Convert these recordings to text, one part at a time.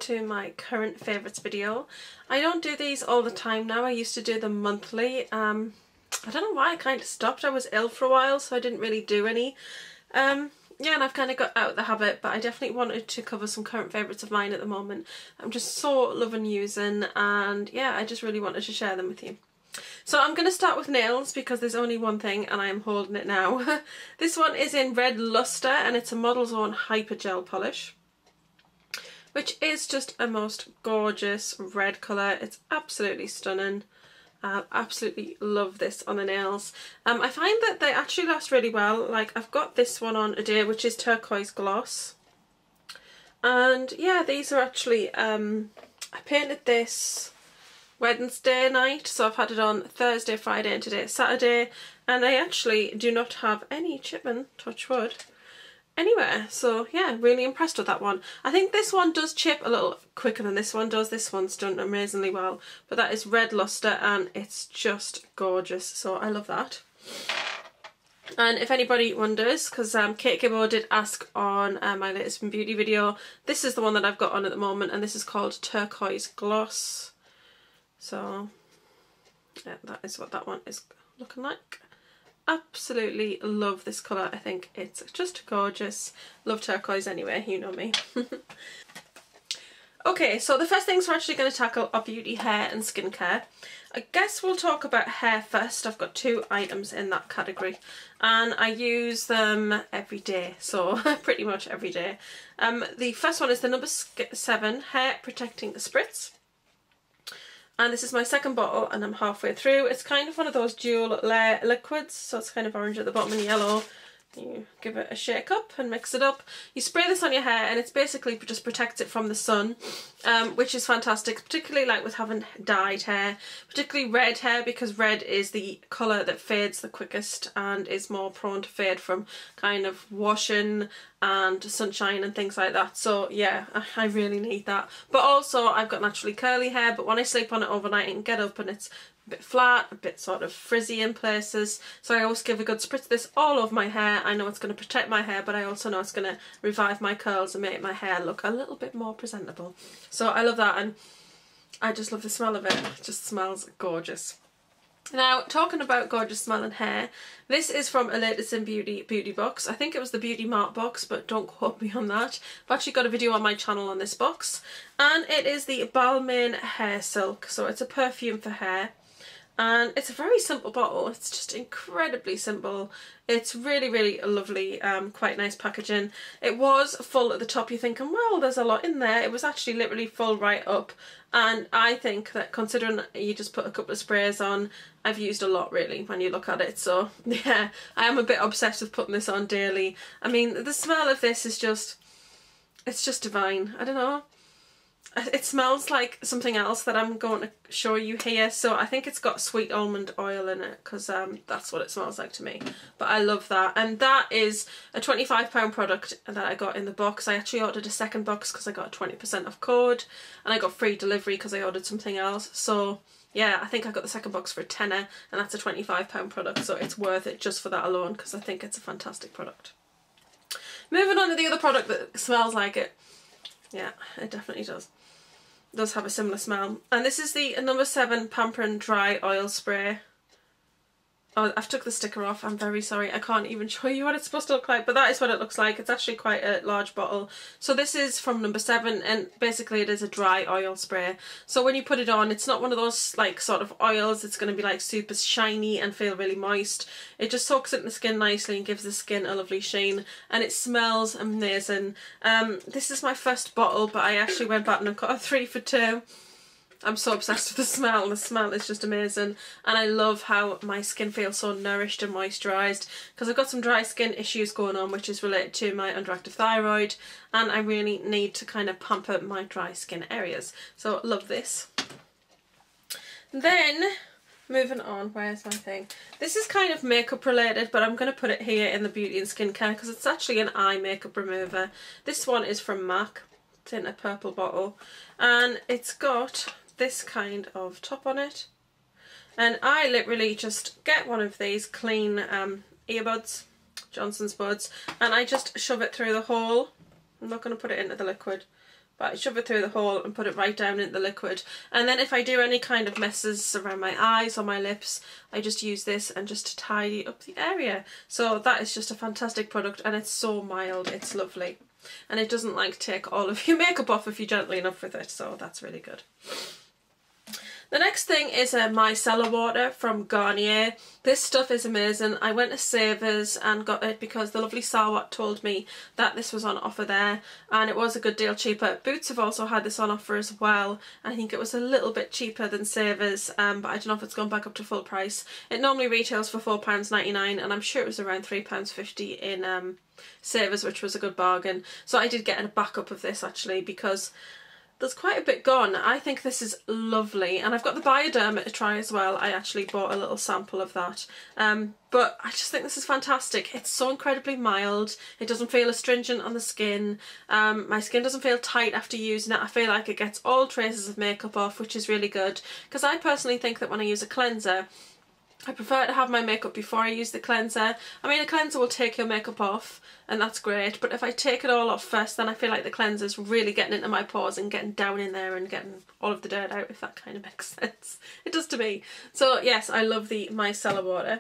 to my current favourites video. I don't do these all the time now. I used to do them monthly. I don't know why I kind of stopped. I was ill for a while, so I didn't really do any. Yeah, and I've kind of got out of the habit, but I definitely wanted to cover some current favourites of mine at the moment. I'm just so loving using, and yeah, I just really wanted to share them with you. So I'm going to start with nails because there's only one thing and I am holding it now. This one is in Red Luster and it's a Model's Own Hyper Gel Polish, which is just a most gorgeous red colour. It's absolutely stunning. I absolutely love this on the nails. I find that they actually last really well. Like, I've got this one on today, which is Turquoise Gloss. And yeah, these are actually, I painted this Wednesday night, so I've had it on Thursday, Friday and today Saturday, and they actually do not have any chipping, touch wood, anywhere. So yeah, really impressed with that one. I think this one does chip a little quicker than this one does. This one's done amazingly well, but that is Red Luster and it's just gorgeous, so I love that. And if anybody wonders, because Kate Gibbo did ask on my latest beauty video, this is the one that I've got on at the moment, and this is called Turquoise Gloss. So yeah, that is what that one is looking like. Absolutely love this colour. I think it's just gorgeous. Love turquoise anyway, you know me. Okay, so the first things we're actually going to tackle are beauty, hair and skincare. I guess we'll talk about hair first. I've got 2 items in that category and I use them every day, so pretty much every day. The first one is the number 7 Hair Protecting Spritz. And this is my second bottle and I'm halfway through. It's kind of one of those dual layer liquids, so it's kind of orange at the bottom and yellow. You give it a shake up and mix it up. You spray this on your hair and it's basically just protects it from the sun, which is fantastic, particularly like with having dyed hair, particularly red hair, because red is the colour that fades the quickest and is more prone to fade from kind of washing and sunshine and things like that. So yeah, I really need that. But also I've got naturally curly hair, but when I sleep on it overnight I can get up and it's a bit flat, a bit sort of frizzy in places, so I always give a good spritz of this all over my hair. I know it's going to protect my hair, but I also know it's going to revive my curls and make my hair look a little bit more presentable. So I love that, and I just love the smell of it. It just smells gorgeous. Now, talking about gorgeous smelling hair, this is from a Latest in Beauty box. I think it was the Beauty Mart box, but don't quote me on that. I've actually got a video on my channel on this box, and it is the Balmain Hair Silk. So it's a perfume for hair. And it's a very simple bottle. It's just incredibly simple. It's really, really lovely, quite nice packaging. It was full at the top. You're thinking, well, there's a lot in there. It was actually literally full right up. And I think that considering you just put a couple of sprays on, I've used a lot really when you look at it. So yeah, I am a bit obsessed with putting this on daily. I mean, the smell of this is just, it's just divine. I don't know. It smells like something else that I'm going to show you here. So I think it's got sweet almond oil in it, because that's what it smells like to me. But I love that. And that is a £25 product that I got in the box. I actually ordered a second box because I got a 20% off code, and I got free delivery because I ordered something else. So yeah, I think I got the second box for a tenner, and that's a £25 product. So it's worth it just for that alone, because I think it's a fantastic product. Moving on to the other product that smells like it. Yeah, it definitely does. It does have a similar smell. And this is the number 7 Pampering Dry Oil Spray. Oh, I've took the sticker off. I'm very sorry. I can't even show you what it's supposed to look like, but that is what it looks like. It's actually quite a large bottle. So this is from number 7, and basically it is a dry oil spray. So when you put it on, it's not one of those like sort of oils. It's going to be like super shiny and feel really moist. It just soaks into the skin nicely and gives the skin a lovely sheen, and it smells amazing. This is my first bottle, but I actually went back and I got a 3 for 2. I'm so obsessed with the smell. The smell is just amazing, and I love how my skin feels so nourished and moisturised, because I've got some dry skin issues going on, which is related to my underactive thyroid, and I really need to kind of pamper my dry skin areas. So love this. Then moving on, where's my thing? This is kind of makeup related, but I'm going to put it here in the beauty and skincare because it's actually an eye makeup remover. This one is from MAC. It's in a purple bottle, and it's got this kind of top on it, and I literally just get one of these clean earbuds, Johnson's buds, and I just shove it through the hole. I'm not going to put it into the liquid, but I shove it through the hole and put it right down into the liquid. And then if I do any kind of messes around my eyes or my lips, I just use this and just tidy up the area. So that is just a fantastic product, and it's so mild, it's lovely. And it doesn't like take all of your makeup off if you're gently enough with it, so that's really good. The next thing is a micellar water from Garnier. This stuff is amazing. I went to Savers and got it because the lovely Sawat told me that this was on offer there, and it was a good deal cheaper. Boots have also had this on offer as well. I think it was a little bit cheaper than Savers, but I don't know if it's gone back up to full price. It normally retails for £4.99, and I'm sure it was around £3.50 in Savers, which was a good bargain. So I did get a backup of this actually, because there's quite a bit gone. I think this is lovely, and I've got the Bioderma to try as well. I actually bought a little sample of that, but I just think this is fantastic. It's so incredibly mild. It doesn't feel astringent on the skin. My skin doesn't feel tight after using it. I feel like it gets all traces of makeup off, which is really good, because I personally think that when I use a cleanser, I prefer to have my makeup before I use the cleanser. I mean, a cleanser will take your makeup off, and that's great, but if I take it all off first, then I feel like the cleanser's really getting into my pores and getting down in there and getting all of the dirt out, if that kind of makes sense. It does to me. So yes, I love the micellar water.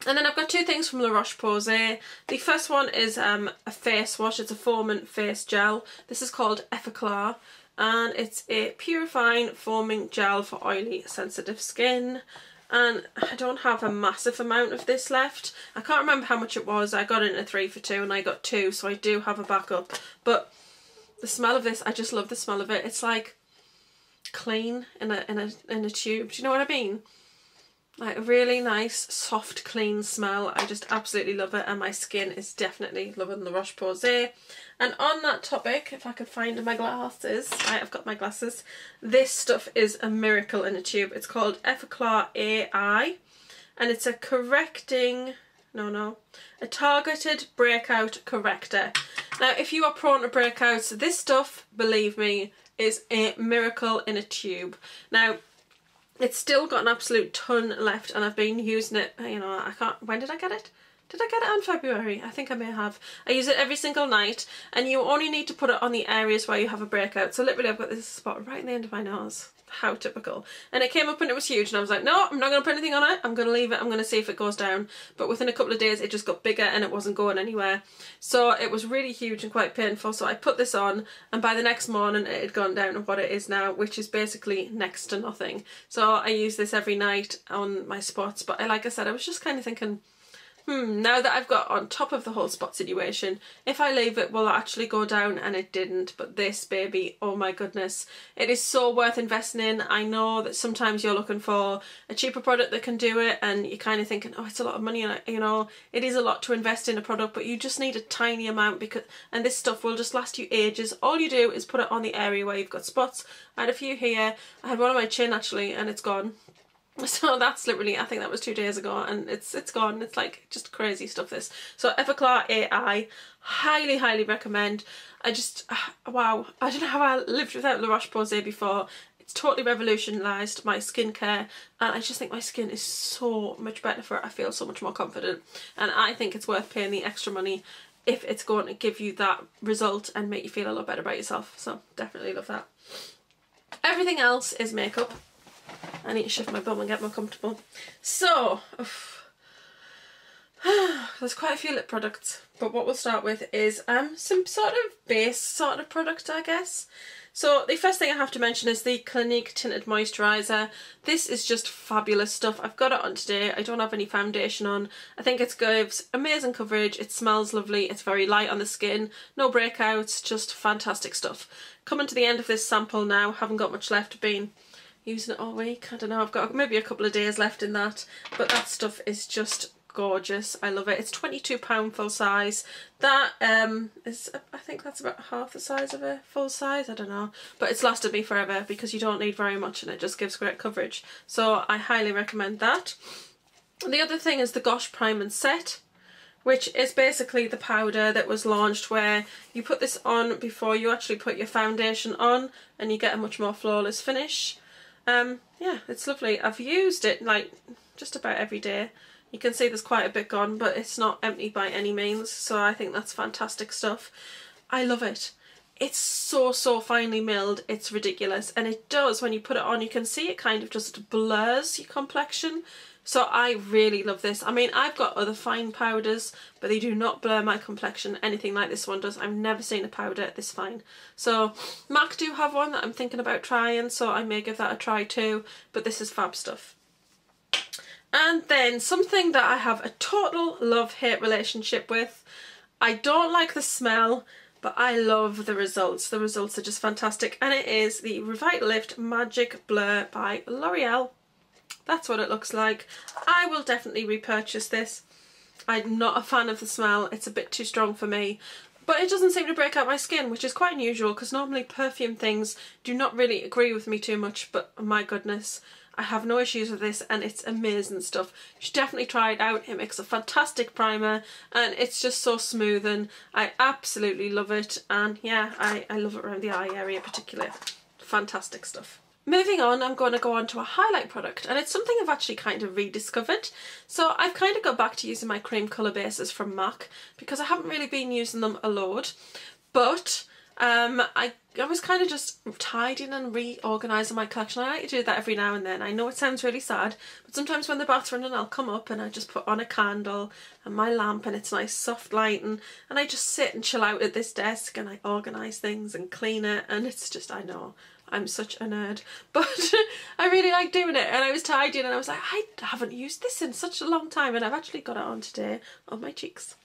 And then I've got two things from La Roche-Posay. The first one is a face wash. It's a foaming face gel. This is called Effaclar, and it's a purifying foaming gel for oily, sensitive skin. And I don't have a massive amount of this left. I can't remember how much it was. I got it in a 3 for 2 and I got 2, so I do have a backup. But the smell of this, I just love the smell of it. It's like clean in a tube. Do you know what I mean? Like a really nice, soft, clean smell. I just absolutely love it, and my skin is definitely loving La Roche-Posay. And on that topic, if I could find my glasses, right, I've got my glasses. This stuff is a miracle in a tube. It's called Effaclar AI, and it's a a targeted breakout corrector. Now, if you are prone to breakouts, this stuff, believe me, is a miracle in a tube. Now, it's still got an absolute ton left, and I've been using it, you know, when did I get it? Did I get it on February? I think I may have. I use it every single night, and you only need to put it on the areas where you have a breakout. So literally I've got this spot right in the end of my nose. How typical. And it came up and it was huge, and I was like, no, I'm not going to put anything on it. I'm going to leave it. I'm going to see if it goes down. But within a couple of days it just got bigger and it wasn't going anywhere. So it was really huge and quite painful. So I put this on, and by the next morning it had gone down to what it is now, which is basically next to nothing. So I use this every night on my spots. But like I said, I was just kind of thinking, now that I've got on top of the whole spot situation, if I leave it, will it actually go down? And it didn't. But this baby, oh my goodness, it is so worth investing in. I know that sometimes you're looking for a cheaper product that can do it, and you're kind of thinking, oh, it's a lot of money, and you know, it is a lot to invest in a product, but you just need a tiny amount, and this stuff will just last you ages. All you do is put it on the area where you've got spots. I had a few here. I had one on my chin actually, and it's gone. So that's literally, I think that was 2 days ago, and it's gone. It's like just crazy stuff, this. So Effaclar AI, highly, highly recommend. I just, wow, I don't know how I lived without La Roche-Posay before. It's totally revolutionised my skincare, and I just think my skin is so much better for it. I feel so much more confident, and I think it's worth paying the extra money if it's going to give you that result and make you feel a lot better about yourself. So definitely love that. Everything else is makeup. I need to shift my bum and get more comfortable. So, there's quite a few lip products, but what we'll start with is some sort of base sort of product, I guess. So the first thing I have to mention is the Clinique Tinted Moisturiser. This is just fabulous stuff. I've got it on today. I don't have any foundation on. I think it gives amazing coverage. It smells lovely. It's very light on the skin. No breakouts, just fantastic stuff. Coming to the end of this sample now. Haven't got much left. Been using it all week. I don't know, I've got maybe a couple of days left in that, but that stuff is just gorgeous. I love it. It's £22 full size. That is, I think that's about half the size of a full size, I don't know, but it's lasted me forever because you don't need very much and it just gives great coverage, so I highly recommend that. And the other thing is the Gosh Prime and Set, which is basically the powder that was launched where you put this on before you actually put your foundation on, and you get a much more flawless finish. Yeah, it's lovely. I've used it like just about every day. You can see there's quite a bit gone, but it's not empty by any means, so I think that's fantastic stuff. I love it. It's so finely milled, it's ridiculous. And it does, when you put it on, you can see it kind of just blurs your complexion. So I really love this. I mean, I've got other fine powders, but they do not blur my complexion anything like this one does. I've never seen a powder this fine. So MAC do have one that I'm thinking about trying, so I may give that a try too, but this is fab stuff. And then something that I have a total love-hate relationship with. I don't like the smell, but I love the results. The results are just fantastic. And it is the Revitalift Magic Blur by L'Oreal. That's what it looks like. I will definitely repurchase this. I'm not a fan of the smell. It's a bit too strong for me. But it doesn't seem to break out my skin, which is quite unusual because normally perfume things do not really agree with me too much. But my goodness, I have no issues with this and it's amazing stuff. You should definitely try it out. It makes a fantastic primer and it's just so smooth and I absolutely love it. And yeah, I love it around the eye area particularly. Fantastic stuff. Moving on, I'm going to go on to a highlight product, and it's something I've actually kind of rediscovered. So I've kind of got back to using my cream colour bases from MAC because I haven't really been using them a load. But I was kind of just tidying and reorganising my collection. I like to do that every now and then. I know it sounds really sad, but sometimes when the bath's running I'll come up and I just put on a candle and my lamp and it's nice soft lighting and I just sit and chill out at this desk and I organise things and clean it, and it's just, I know, I'm such a nerd, but I really like doing it. And I was tidying and I was like, I haven't used this in such a long time, and I've actually got it on today on my cheeks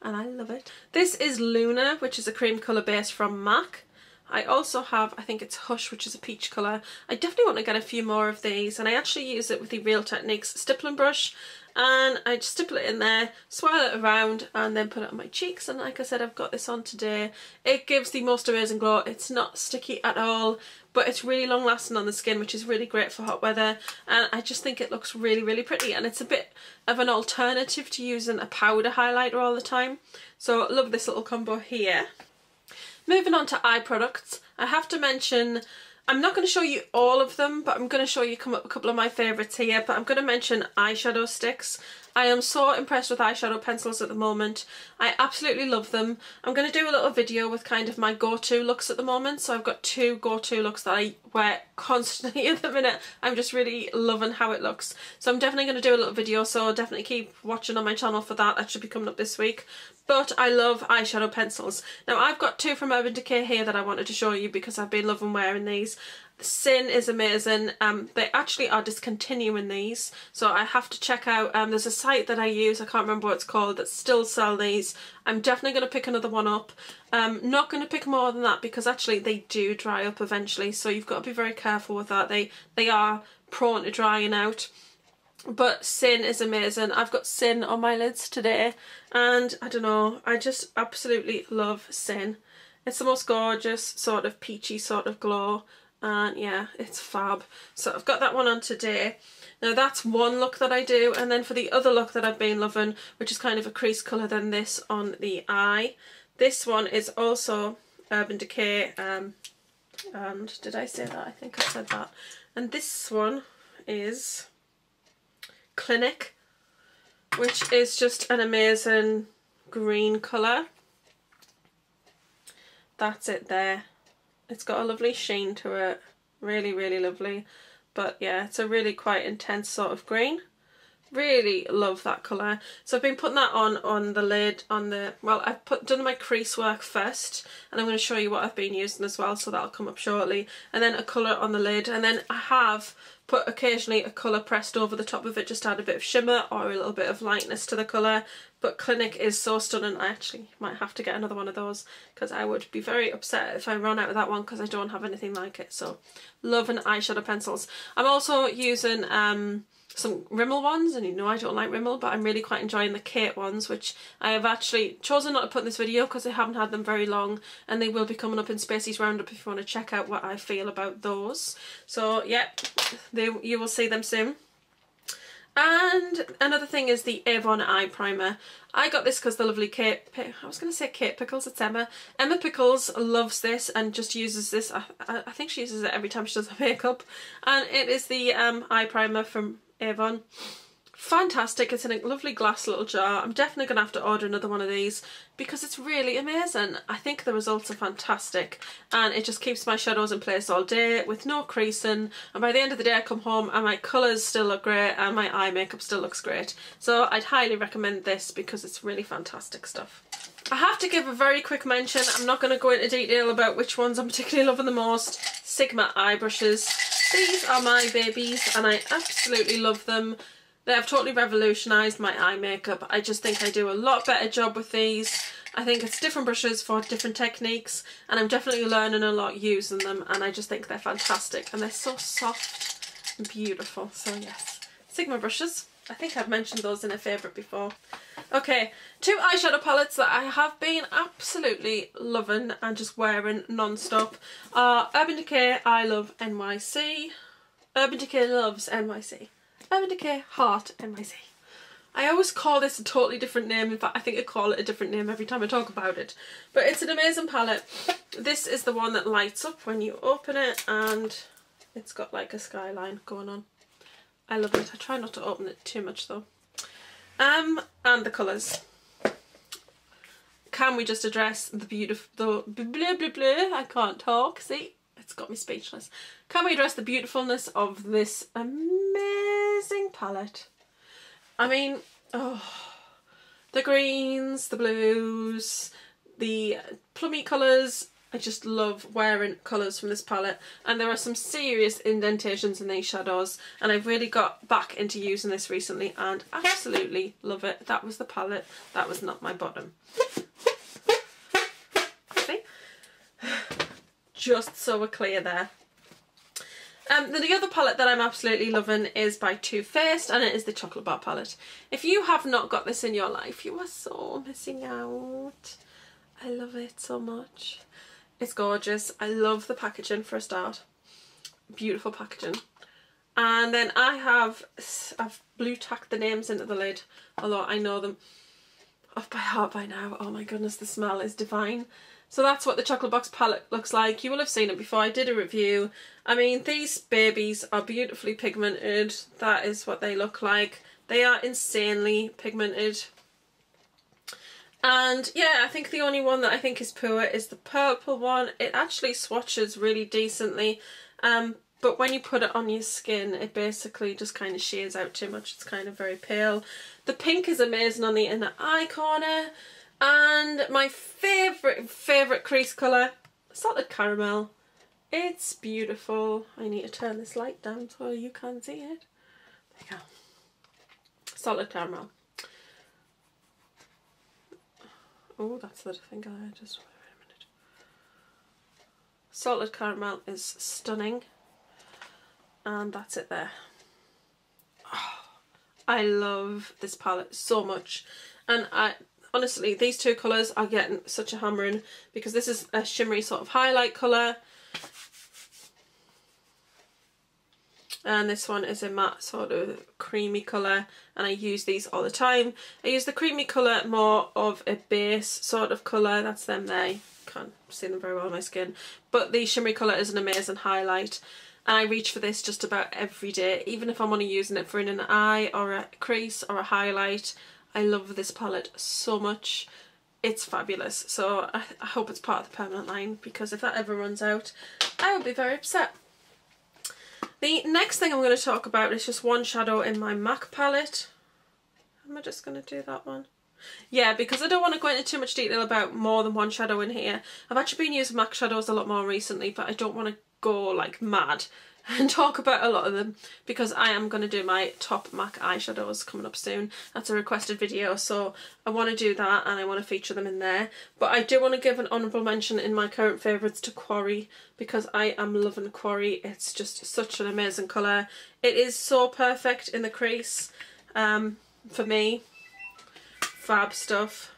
and I love it. This is Luna, which is a cream colour base from MAC. I also have, I think it's Hush, which is a peach colour. I definitely want to get a few more of these, and I actually use it with the Real Techniques stippling brush, and I just stipple it in there, swirl it around and then put it on my cheeks. And like I said, I've got this on today. It gives the most amazing glow. It's not sticky at all, but it's really long lasting on the skin, which is really great for hot weather, and I just think it looks really pretty, and it's a bit of an alternative to using a powder highlighter all the time. So I love this little combo here. Moving on to eye products, I have to mention, I'm not going to show you all of them, but I'm going to show you a couple of my favourites here. But I'm going to mention eyeshadow sticks. I am so impressed with eyeshadow pencils at the moment. I absolutely love them. I'm going to do a little video with kind of my go-to looks at the moment. So I've got two go-to looks that I wear constantly at the minute. I'm just really loving how it looks. So I'm definitely going to do a little video, so definitely keep watching on my channel for that. That should be coming up this week. But I love eyeshadow pencils. Now I've got two from Urban Decay here that I wanted to show you because I've been loving wearing these. Sin is amazing. They actually are discontinuing these, so I have to check out, there's a site that I use, I can't remember what it's called, that still sell these. I'm definitely going to pick another one up. Not going to pick more than that because actually they do dry up eventually, so you've got to be very careful with that. They are prone to drying out. But Sin is amazing. I've got Sin on my lids today and I don't know, I just absolutely love Sin. It's the most gorgeous sort of peachy sort of glow. And yeah, it's fab. So I've got that one on today. Now that's one look that I do, and then for the other look that I've been loving, which is kind of a crease colour than this on the eye, this one is also Urban Decay, and did I say that? I think I said that. And this one is Clinique, which is just an amazing green colour. That's it there. It's got a lovely sheen to it, really lovely, but yeah, it's a really quite intense sort of green. Really love that colour. So I've been putting that on the lid, well, I've done my crease work first, and I'm going to show you what I've been using as well, so that'll come up shortly, and then a colour on the lid, and then I have put occasionally a colour pressed over the top of it just to add a bit of shimmer or a little bit of lightness to the colour. But Clinique is so stunning. I actually might have to get another one of those because I would be very upset if I run out of that one because I don't have anything like it. So loving eyeshadow pencils. I'm also using some Rimmel ones, and you know I don't like Rimmel, but I'm really quite enjoying the Kate ones, which I have actually chosen not to put in this video because I haven't had them very long, and they will be coming up in Spacey's Roundup if you want to check out what I feel about those. So yeah, you will see them soon. And another thing is the Avon Eye Primer. I got this because the lovely Kate Pickles, it's Emma. Emma Pickles loves this and just uses this. I think she uses it every time she does her makeup. And it is the eye primer from Avon. fantastic. It's in a lovely glass little jar. I'm definitely going to have to order another one of these because it's really amazing. I think the results are fantastic, and it just keeps my shadows in place all day with no creasing, and by the end of the day I come home and my colours still look great and my eye makeup still looks great. So I'd highly recommend this because it's really fantastic stuff. I have to give a very quick mention. I'm not going to go into detail about which ones I'm particularly loving the most. Sigma eye brushes. These are my babies and I absolutely love them. They have totally revolutionised my eye makeup. I just think I do a lot better job with these. I think it's different brushes for different techniques, and I'm definitely learning a lot using them, and I just think they're fantastic and they're so soft and beautiful. So yes, Sigma brushes. I think I've mentioned those in a favourite before. Okay, 2 eyeshadow palettes that I have been absolutely loving and just wearing non-stop are Urban Decay I Love NYC, Urban Decay Loves NYC, Urban Decay Heart NYC. I always call this a totally different name. In fact, I think I call it a different name every time I talk about it. But it's an amazing palette. This is the one that lights up when you open it, and it's got like a skyline going on. I love it. I try not to open it too much though. And the colours. Can we just address the beautiful, blah blah blah, I can't talk, see? It's got me speechless. Can we address the beautifulness of this amazing palette? I mean, oh, the greens, the blues, the plummy colours. I just love wearing colours from this palette, and there are some serious indentations in these shadows, and I've really got back into using this recently and absolutely love it. That was the palette, that was not my bottom. See? Just so we're clear there. The other palette that I'm absolutely loving is by Too Faced, and it is the Chocolate Bar palette. If you have not got this in your life, you are so missing out. I love it so much. It's gorgeous. I love the packaging for a start. Beautiful packaging. And then I've blue tacked the names into the lid, although I know them off by heart by now. Oh my goodness, the smell is divine. So that's what the Chocolate Box palette looks like. You will have seen it before. I did a review. I mean, these babies are beautifully pigmented. That is what they look like. They are insanely pigmented. And yeah, I think the only one that I think is poor is the purple one. It actually swatches really decently, but when you put it on your skin, it basically just kind of shears out too much. It's kind of very pale. The pink is amazing on the inner eye corner. And my favourite crease colour, Salted Caramel. It's beautiful. I need to turn this light down so you can see it. There you go. Salted Caramel. Oh, that's the thing I just... Wait a minute. Salted Caramel is stunning. And that's it there. Oh, I love this palette so much. And honestly, these two colours are getting such a hammering because this is a shimmery sort of highlight colour. And this one is a matte sort of creamy colour, and I use these all the time. I use the creamy colour more of a base sort of colour. That's them there. Can't see them very well on my skin. But the shimmery colour is an amazing highlight. And I reach for this just about every day, even if I'm only using it for an eye or a crease or a highlight. I love this palette so much. It's fabulous. So I hope it's part of the permanent line, because if that ever runs out, I would be very upset. The next thing I'm going to talk about is just one shadow in my MAC palette. Am I just going to do that one? Yeah, because I don't want to go into too much detail about more than one shadow in here. I've actually been using MAC shadows a lot more recently, but I don't want to go like mad and talk about a lot of them, because I am going to do my top MAC eyeshadows coming up soon. That's a requested video, so I want to do that and I want to feature them in there. But I do want to give an honourable mention in my current favourites to Quarry, because I am loving Quarry. It's just such an amazing colour. It is so perfect in the crease for me. Fab stuff.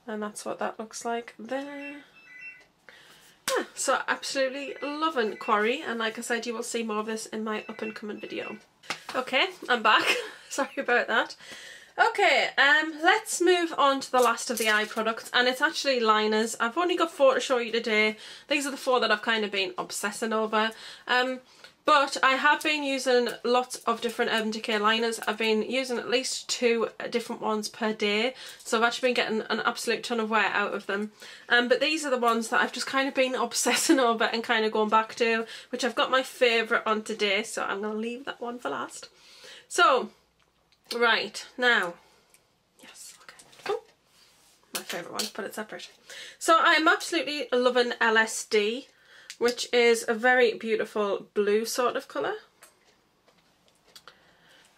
And that's what that looks like there. Yeah, so absolutely loving Quarry, and like I said, you will see more of this in my up and coming video. Okay, I'm back. Sorry about that. Okay, let's move on to the last of the eye products, and it's actually liners. I've only got 4 to show you today. These are the 4 that I've kind of been obsessing over. But But I have been using lots of different Urban Decay liners. I've been using at least 2 different ones per day, so I've actually been getting an absolute ton of wear out of them. But these are the ones that I've just kind of been obsessing over and kind of going back to, which I've got my favourite on today, so I'm going to leave that one for last. So, right, now, yes, okay, oh, my favourite one, put it separate. So I'm absolutely loving LSD, which is a very beautiful blue sort of colour.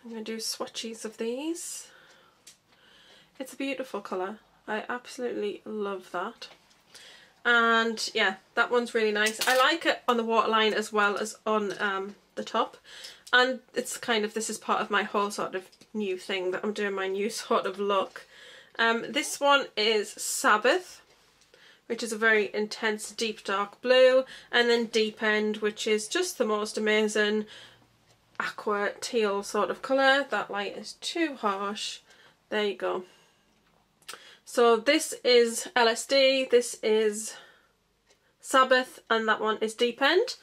I'm going to do swatches of these. It's a beautiful colour. I absolutely love that. And yeah, that one's really nice. I like it on the waterline as well as on the top. And it's kind of, this is part of my whole sort of new thing that I'm doing, my new sort of look. This one is Sabbath, which is a very intense deep dark blue, and then Deep End, which is just the most amazing aqua teal sort of colour. That light is too harsh. There you go. So this is LSD, this is Sabbath, and that one is Deep End.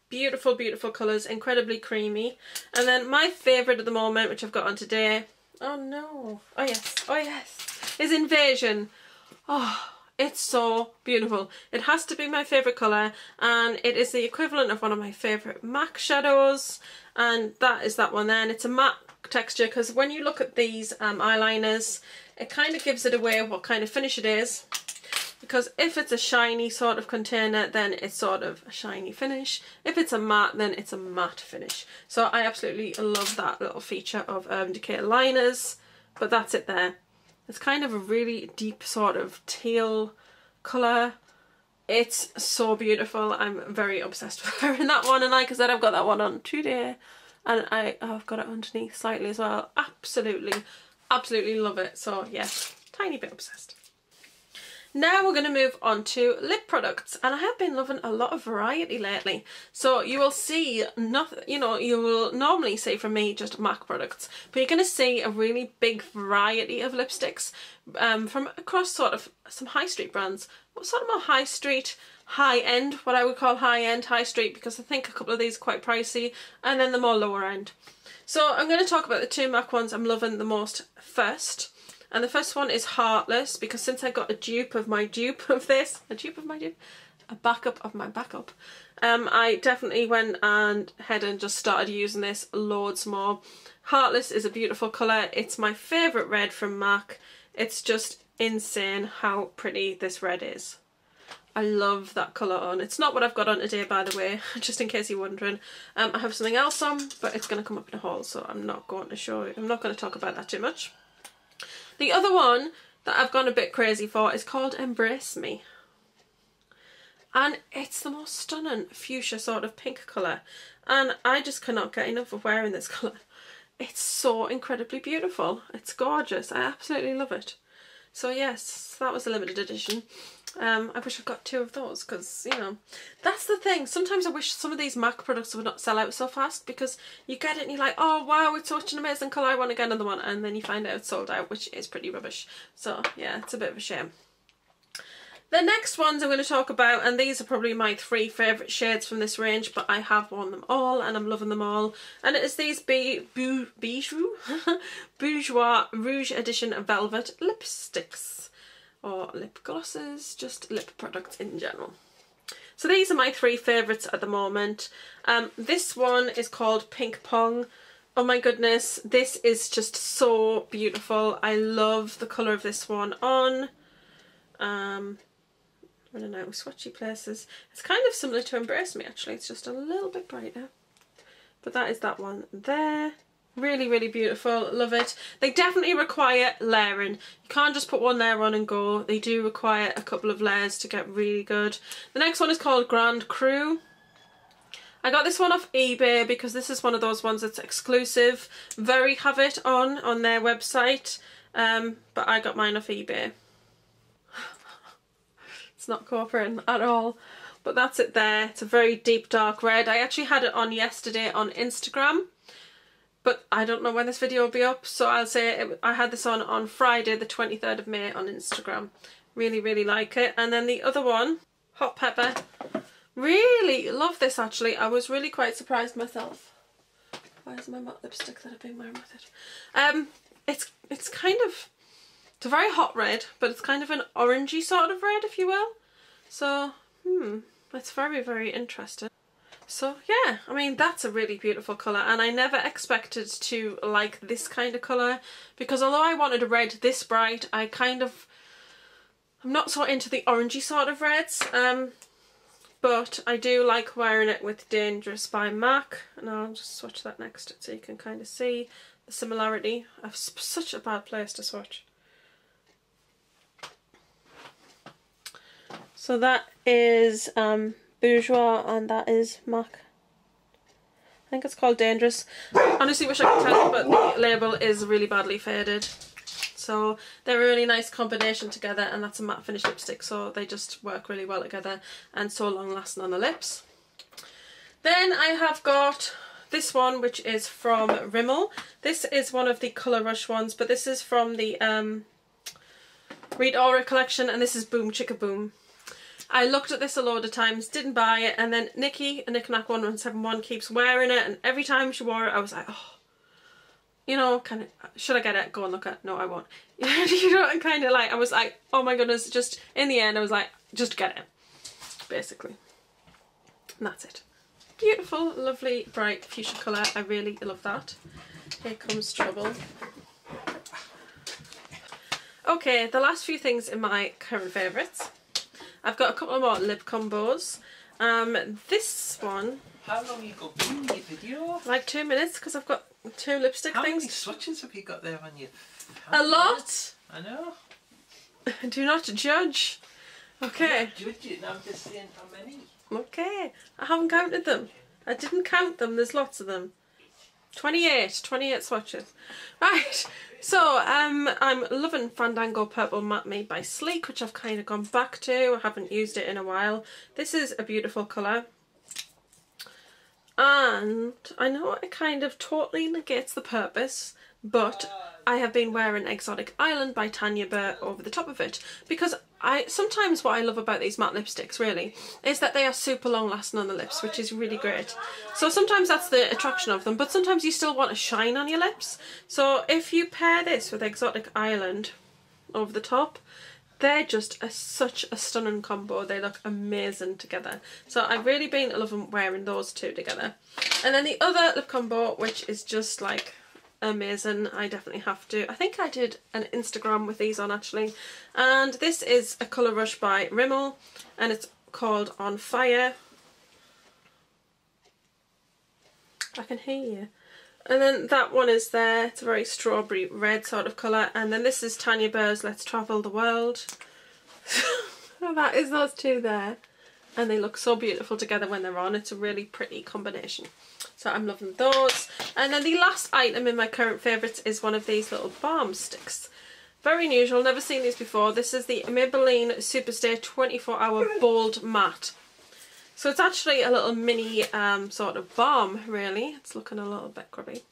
Beautiful, beautiful colours, incredibly creamy. And then my favourite at the moment, which I've got on today, oh no, oh yes, is Invasion. Oh, it's so beautiful. It has to be my favourite colour, and it is the equivalent of one of my favourite MAC shadows, and that is that one there. And it's a matte texture, because when you look at these eyeliners, it kind of gives it away what kind of finish it is, because if it's a shiny sort of container, then it's sort of a shiny finish. If it's a matte, then it's a matte finish. So I absolutely love that little feature of Urban Decay liners, but that's it there. It's kind of a really deep sort of teal colour. It's so beautiful. I'm very obsessed with wearing that one, and like I said, I've got that one on today, and I've got it underneath slightly as well. Absolutely, absolutely love it. So yeah, tiny bit obsessed. Now we're going to move on to lip products, and I have been loving a lot of variety lately. So you will see nothing, you know, you will normally see from me just MAC products, but you're going to see a really big variety of lipsticks from across sort of some high street brands, sort of more high street, high end, what I would call high end, high street, because I think a couple of these are quite pricey, and then the more lower end. So I'm going to talk about the 2 MAC ones I'm loving the most first. And the first one is Heartless, because since I got a dupe of my dupe of this, a backup of my backup, I definitely went ahead and just started using this loads more. Heartless is a beautiful colour. It's my favourite red from MAC. It's just insane how pretty this red is. I love that colour on. It's not what I've got on today, by the way, just in case you're wondering. I have something else on, but it's going to come up in a haul, so I'm not going to show you. I'm not going to talk about that too much. The other one that I've gone a bit crazy for is called Embrace Me. And it's the most stunning fuchsia sort of pink colour. And I just cannot get enough of wearing this colour. It's so incredibly beautiful. It's gorgeous. I absolutely love it. So yes, that was a limited edition. I wish I'd got 2 of those, because, you know, that's the thing. Sometimes I wish some of these MAC products would not sell out so fast, because you get it and you're like, oh wow, it's such an amazing colour, I want to get another one, and then you find out it's sold out, which is pretty rubbish. So yeah, it's a bit of a shame. The next ones I'm going to talk about, and these are probably my 3 favourite shades from this range, but I have worn them all and I'm loving them all. And it is these Bourjois Rouge Edition Velvet Lipsticks, or lip glosses, just lip products in general. So these are my 3 favourites at the moment. This one is called Pink Pong. Oh my goodness, this is just so beautiful. I love the colour of this one on. I don't know, swatchy places. It's kind of similar to Embrace Me actually, it's just a little bit brighter. But that is that one there. Really, really beautiful, love it. They definitely require layering. You can't just put one layer on and go. They do require a couple of layers to get really good. The next one is called Grand Cru. I got this one off eBay because this is one of those ones that's exclusive. Very have it on their website, but I got mine off eBay. It's not cooperating at all, but that's it there. It's a very deep dark red. I actually had it on yesterday on Instagram, but I don't know when this video will be up, so I'll say I had this on Friday the 23rd of May on Instagram. Really, really like it. And then the other one, Hot Pepper, Really love this actually. I was really quite surprised myself. Where's my matte lipstick that I've been wearing with it? It's kind of, it's a very hot red, but it's kind of an orangey sort of red, if you will. So, it's very, very interesting. So yeah, I mean, that's a really beautiful colour, and I never expected to like this kind of colour, because although I wanted a red this bright, I'm not so into the orangey sort of reds, but I do like wearing it with Dangerous by MAC, and I'll just swatch that next to it so you can kind of see the similarity. I've such a bad place to swatch. So that is Bourjois, and that is MAC. I think it's called Dangerous. Honestly wish I could tell you, but the label is really badly faded. So they're a really nice combination together, and that's a matte finish lipstick, so they just work really well together and so long lasting on the lips. Then I have got this one, which is from Rimmel. This is one of the Colour Rush ones, but this is from the Read Aura collection, and this is Boom Chicka Boom. I looked at this a load of times, didn't buy it, and then Nikki, Knack1171, keeps wearing it, and every time she wore it I was like, oh, you know, kind of, should I get it? Go and look at it. No, I won't. You know, and kind of like, I was like, oh my goodness, just, in the end I was like, just get it, basically. And that's it. Beautiful, lovely, bright fuchsia colour. I really love that. Here comes trouble. Okay, the last few things in my current favourites. I've got a couple more lip combos. This one... How long you got in your video? Like 2 minutes, because I've got 2 lipstick things. How many swatches have you got there on your... A lot! I know. Do not judge. Okay. I'm not judging, I'm just saying how many. Okay. I haven't counted them. I didn't count them, there's lots of them. 28 swatches. Right, so I'm loving Fandango Purple Matte Made by Sleek, which I've kind of gone back to. I haven't used it in a while. This is a beautiful colour. And I know it kind of totally negates the purpose, but I have been wearing Exotic Island by Tanya Burr over the top of it, because sometimes what I love about these matte lipsticks really is that they are super long lasting on the lips, which is really great. So sometimes that's the attraction of them, but sometimes you still want a shine on your lips. So if you pair this with Exotic Island over the top, they're just such a stunning combo. They look amazing together. So I've really been loving wearing those two together. And then the other lip combo, which is just like amazing, I definitely have to. I think I did an Instagram with these on actually. And this is a Colour Rush by Rimmel, and it's called On Fire. I can hear you. And then that one is there. It's a very strawberry red sort of colour. And then this is Tanya Burr's Let's Travel the World. That is those two there. And they look so beautiful together when they're on. It's a really pretty combination. So I'm loving those. And then the last item in my current favourites is one of these little balm sticks. Very unusual, never seen these before. This is the Maybelline Superstay 24-Hour Bold Matte. So it's actually a little mini sort of balm, really. It's looking a little bit grubby.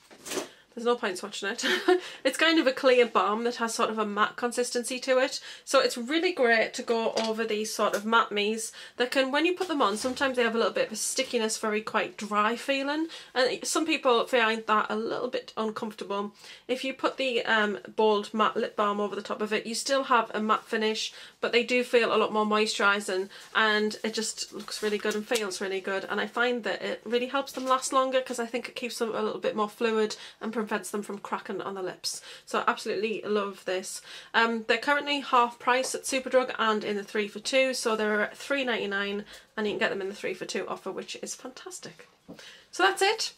There's no point swatching it. It's kind of a clear balm that has sort of a matte consistency to it. So it's really great to go over these sort of matte me's that can, when you put them on, sometimes they have a little bit of a stickiness, very quite dry feeling. And some people find that a little bit uncomfortable. If you put the bold matte lip balm over the top of it, you still have a matte finish, but they do feel a lot more moisturising, and it just looks really good and feels really good. And I find that it really helps them last longer, because I think it keeps them a little bit more fluid and prevents them from cracking on the lips. So I absolutely love this. They're currently half price at Superdrug and in the 3 for 2, so they're at £3.99 and you can get them in the 3 for 2 offer, which is fantastic. So that's it.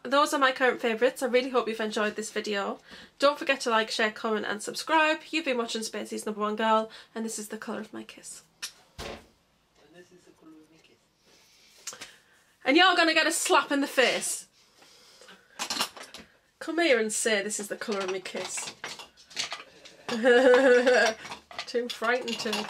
Those are my current favourites. I really hope you've enjoyed this video. Don't forget to like, share, comment and subscribe. You've been watching Spacey's #1 Girl, and this is the colour of my kiss. And this is the colour of my kiss. And you're going to get a slap in the face. Come here and say this is the colour of my kiss. Too frightened to.